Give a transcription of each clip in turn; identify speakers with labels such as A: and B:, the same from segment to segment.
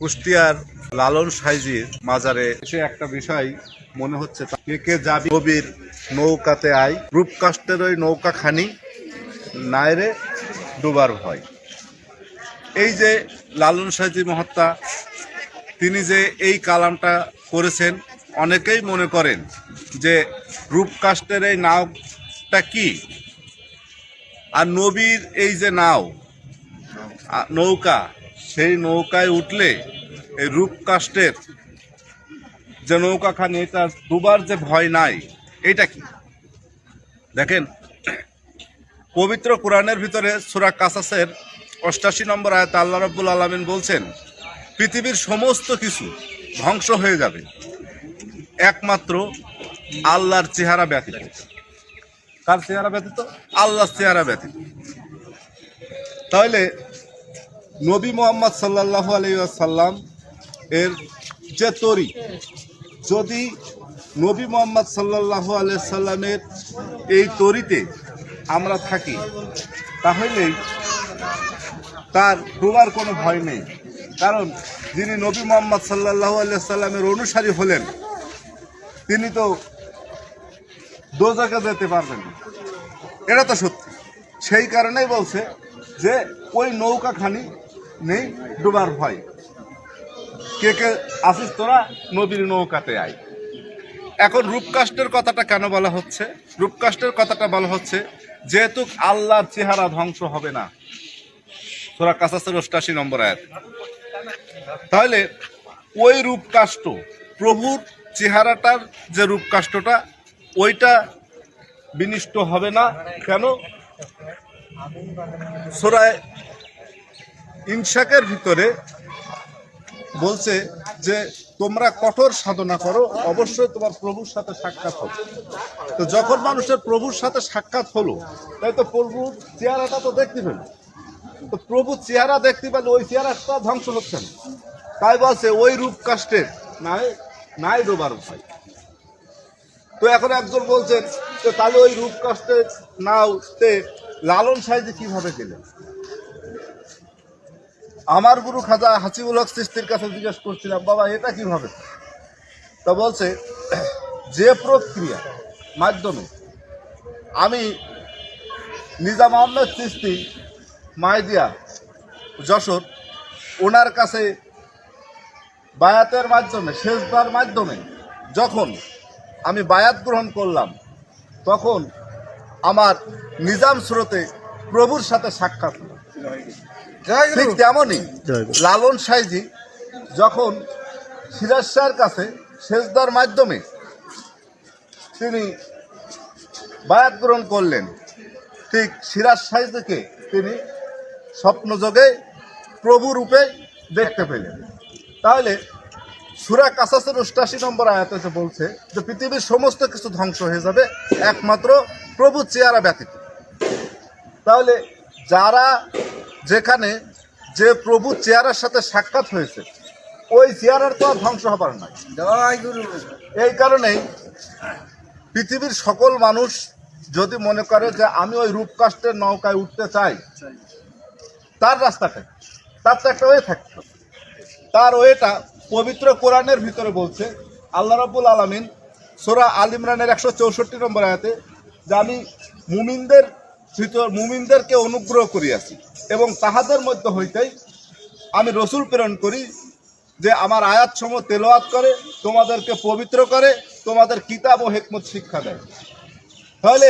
A: কুষ্টিয়ার লালন সাইজির মাজারে এসে একটা বিষয় মনে হচ্ছে, কে যাবি কবির নৌকাতে আয়, রূপকাষ্টের ওই নৌকা খানি নায়রে ডুবার ভয়। এই যে লালন সাইজি মহাত্মা, তিনি যে এই কালামটা করেছেন, অনেকেই মনে করেন যে রূপকাষ্টের এই নাওটা কি, আর নবীর এই যে নাও নৌকা, সেই নৌকায় উঠলে এই রূপকাষ্টের যে নৌকাখানি, এটা ডুবার যে ভয় নাই, এটা কি? দেখেন, পবিত্র কোরআনের ভিতরে সূরা কাসাসের ৮৮ নম্বর আয়াতে আল্লাহ রাব্বুল আলামিন বলছেন, পৃথিবীর সমস্ত কিছু ধ্বংস হয়ে যাবে একমাত্র আল্লাহর চেহারা ব্যতীত। কার চেহারা ব্যতীত? আল্লাহর চেহারা ব্যতীত। তাহলে নবী মুহাম্মদ সাল্লাল্লাহু আলাইহি ওয়াসাল্লাম এর যে তরি, যদি নবী মুহাম্মদ সাল্লাল্লাহু আলাইহি সাল্লামের এই তরিতে আমরা থাকি, তাহলেই তার ডুবার কোনো ভয় নেই। কারণ যিনি নবী মুহাম্মদ সাল্লাল্লাহু আলাইহি সাল্লামের অনুসারী হলেন, তিনি তো দোজাখে যেতে পারবেন না, এটা তো সত্যি। সেই কারণেই বলছে যে ওই নৌকাখানি নেই ডুবার ভয়। কে কে আসিস তোরা নবীর নৌকাতে আয়। এখন রূপকাষ্টের কথাটা কেন বলা হচ্ছে? রূপকাষ্টের কথাটা বলা হচ্ছে যেহেতু আল্লাহর চেহারা ধ্বংস হবে না, সূরা কাসাসের ৮৮ নম্বর আয়াত। তাহলে ওই রূপকাষ্ট, প্রভুর চেহারাটার যে রূপকাষ্টটা, ওইটা বিনষ্ট হবে না। কেন? সূরা ইনশাকের ভিতরে বলছে যে তোমরা কঠোর সাধনা করো, অবশ্যই তোমার প্রভুর সাথে সাক্ষাৎ হবে। তো যখন মানুষের প্রভুর সাথে সাক্ষাৎ হলো, তাই তো প্রভুর চেহারাটা তো দেখতে পেল। তো প্রভুর চেহারা দেখতে পেলে ওই চেহারাটা ধ্বংস হচ্ছে না। তাই বলছে ওই রূপকাষ্টের নাই ডোবার উপায়। তো এখন একজন বলছেন যে তাহলে ওই রূপকাষ্টের নাওতে লালন সাইজি কিভাবে গেলেন? আমার গুরু খাজা হাসিবুল হক চিশতির কাছে জিজ্ঞেস করছিলাম, বাবা এটা কিভাবে? তা বলছে যে প্রক্রিয়া মাধ্যমে আমি নিজাম আহমেদ চিশতি মাইদিয়া যশোর, ওনার কাছে বায়াতের মাধ্যমে, সেজদার মাধ্যমে যখন আমি বায়াত গ্রহণ করলাম, তখন আমার নিজাম স্রোতে প্রভুর সাথে সাক্ষাৎ হলো। ঠিক তেমনই লালন সাইজি যখন সিরাজ শাহর কাছে সেজদার মাধ্যমে তিনি বায়াত গ্রহণ করলেন, ঠিক সিরাজ সাইজিকে তিনি স্বপ্নযোগে প্রভু রূপে দেখতে পেলেন। তাহলে সূরা কাসাসের ৮৮ নম্বর আয়াতে বলছে যে পৃথিবীর সমস্ত কিছু ধ্বংস হয়ে যাবে একমাত্র প্রভু চেহারা ব্যতীত। তাহলে যারা যেখানে যে প্রভু চেহারার সাথে সাক্ষাৎ হয়েছে, ওই চেহারার তো আর ধ্বংস হবার নাই। এই কারণেই পৃথিবীর সকল মানুষ যদি মনে করে যে আমি ওই রূপকাষ্টের নৌকায় উঠতে চাই, তার রাস্তাটা, তার তো একটা ওয়ে থাকতো। তার ওয়েটা পবিত্র কোরআনের ভিতরে বলছে, আল্লাহ রাব্বুল আলামিন সূরা আল ইমরানের ১৬৪ নম্বর আয়াতে, যে আমি মুমিনদেরকে অনুগ্রহ করিয়াছি এবং তাহাদের মধ্যে হইতেই আমি রসুল প্রেরণ করি, যে আমার আয়াতসমূহ তেলাওয়াত করে, তোমাদেরকে পবিত্র করে, তোমাদের কিতাব ও হিকমত শিক্ষা দেয়। তাহলে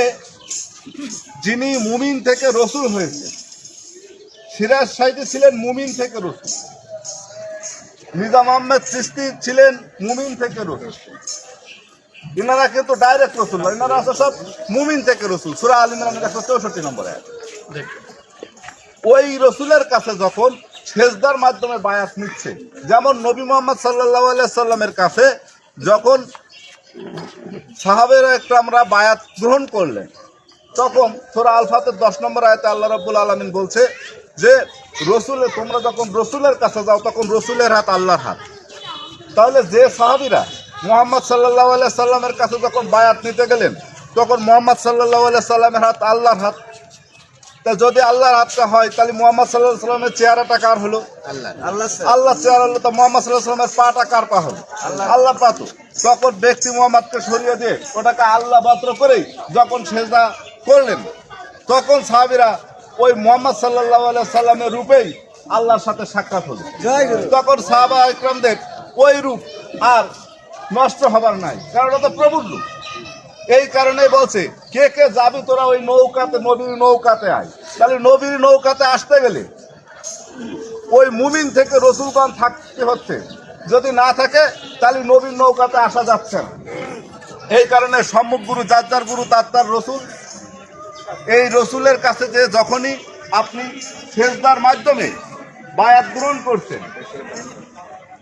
A: যিনি মুমিন থেকে রসুল হয়েছে, সিরাজ সাইদি ছিলেন মুমিন থেকে রসুল, নিজাম আহমেদ চিশতি ছিলেন মুমিন থেকে রসুল। এনারা কিন্তু ডাইরেক্ট রসুল, এনারা আছে সব মুমিন থেকে রসুল। সূরা আল ইমরানের ১৬৪ নম্বর আয়াত। ওই রসুলের কাছে যখন সেজদার মাধ্যমে বায়াত নিচ্ছে, যেমন নবী মুহাম্মদ সাল্লাল্লাহু আলাইহি সাল্লামের কাছে যখন সাহাবেরা একরামরা বায়াত গ্রহণ করলেন, তখন সূরা আল ফাতের ১০ নম্বর আয়াতে আল্লাহ রাব্বুল আলামিন বলছে যে রসুলের, তোমরা যখন রসুলের কাছে যাও, তখন রসুলের হাত আল্লাহর হাত। তাহলে যে সাহাবীরা মুহাম্মদ সাল্লাল্লাহু আলাইহি সাল্লামের কাছে যখন বায়াত নিতে গেলেন, তখন মুহাম্মদ সাল্লাল্লাহু আলাইহি সাল্লামের হাত আল্লাহর হাত। তা যদি আল্লাহর হাতটা হয় তাহলে মোহাম্মদ সাল্লাল্লাহু আলাইহি সাল্লামের চেহারাটা কার হলো? আল্লাহ চেহারা হলো। তো মোহাম্মদ সাল্লাল্লাহু আলাইহি সাল্লামের পাটা কার পা হলো? আল্লাহ পা। তো তখন ব্যক্তি মোহাম্মদকে সরিয়ে দিয়ে ওটাকে আল্লাহ পাত্র করেই যখন সেজদা করলেন, তখন সাহাবীরা ওই মোহাম্মদ সাল্লাল্লাহু আলাইহি সাল্লামের রূপেই আল্লাহর সাথে সাক্ষাৎ হলো। তখন সাহাবা ইকরামদের ওই রূপ আর নষ্ট হবার নাই, কারণ ওটা প্রভুর রূপ। এই কারণেই বলছে, কে কে যাবি তোরা ওই নৌকাতে, নবীর নৌকাতে আয়। তাহলে নবীর নৌকাতে আসতে গেলে ওই মুমিন থেকে রসুলগণ থাকতে হচ্ছে, যদি না থাকে তাহলে নবীর নৌকাতে আসা যাচ্ছে না। এই কারণে সম্মুখ গুরু, যার যার গুরু তার তার রসুল। এই রসুলের কাছে যে যখনই আপনি সেজদার মাধ্যমে বায়াত গ্রহণ করছেন,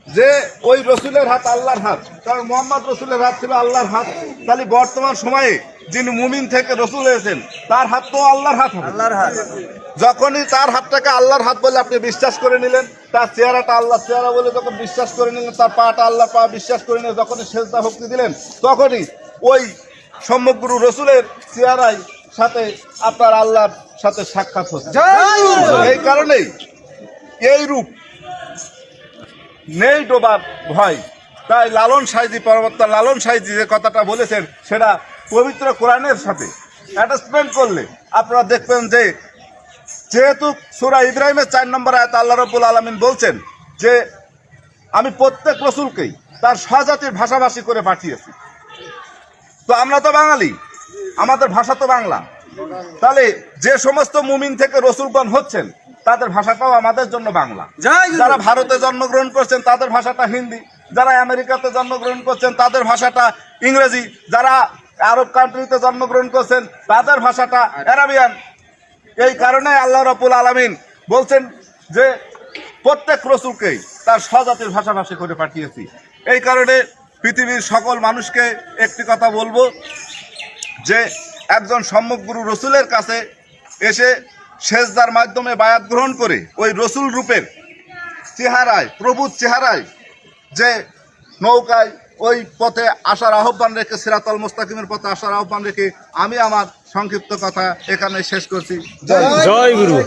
A: যে ওই রসুলের হাত আল্লাহর হাত, কারণ মোহাম্মদ রসুলের হাত ছিল আল্লাহর হাত, তাহলে বর্তমান সময়ে যিনি মুমিন থেকে রসুল হয়েছেন তার হাত তো আল্লাহর হাত হবে। যখনই তার হাতটাকে আল্লাহর হাত বলে আপনি বিশ্বাস করে নিলেন, তার চেহারাটা আল্লাহ চেহারা বলে যখন বিশ্বাস করে নিলেন, তার পাটা আল্লাহ পা বিশ্বাস করে নিলেন, যখনই সেজদা ভক্তি দিলেন, তখনই ওই সম্যক গুরু রসুলের চেহারায় সাথে আপনার আল্লাহর সাথে সাক্ষাৎ হচ্ছে। এই কারণেই এই রূপ নেই ডোবার ভয়। তাই লালন সাইজি, পরবর্তী লালন সাইজি যে কথাটা বলেছেন, সেটা পবিত্র কোরআনের সাথে অ্যাটাচমেন্ট করলে আপনারা দেখবেন যে, যেহেতু সূরা ইব্রাহিমের 4 নম্বর আয়াত আল্লাহ রাব্বুল আলামিন বলছেন যে আমি প্রত্যেক রসুলকেই তার স্বজাতির ভাষাভাষী করে পাঠিয়েছি। তো আমরা তো বাঙালি, আমাদের ভাষা তো বাংলা। তাহলে যে সমস্ত মুমিন থেকে রসুলগণ হচ্ছেন তাদের ভাষাটাও আমাদের জন্য বাংলা। যারা ভারতে জন্মগ্রহণ করছেন তাদের ভাষাটা হিন্দি, যারা আমেরিকাতে জন্মগ্রহণ করছেন তাদের ভাষাটা ইংরেজি, যারা আরব কান্ট্রিতে জন্মগ্রহণ করছেন তাদের ভাষাটা আরাবিয়ান। এই কারণে আল্লাহ রাব্বুল আলামিন বলছেন যে প্রত্যেক রসুলকেই তার স্বজাতির ভাষাভাষী করে পাঠিয়েছি। এই কারণে পৃথিবীর সকল মানুষকে একটি কথা বলবো যে, একজন সম্যক গুরু রসুলের কাছে এসে সেজদার মাধ্যমে বায়াত গ্রহণ করে ওই রসুল রূপের চেহারায়, প্রভুর চেহারায় যে নৌকায় ওই পথে আসার আহ্বান রেখে, সিরাতাল মুস্তাকিমের পথে আসার আহ্বান রেখে আমি আমার সংক্ষিপ্ত কথা এখানে শেষ করছি। জয় গুরু।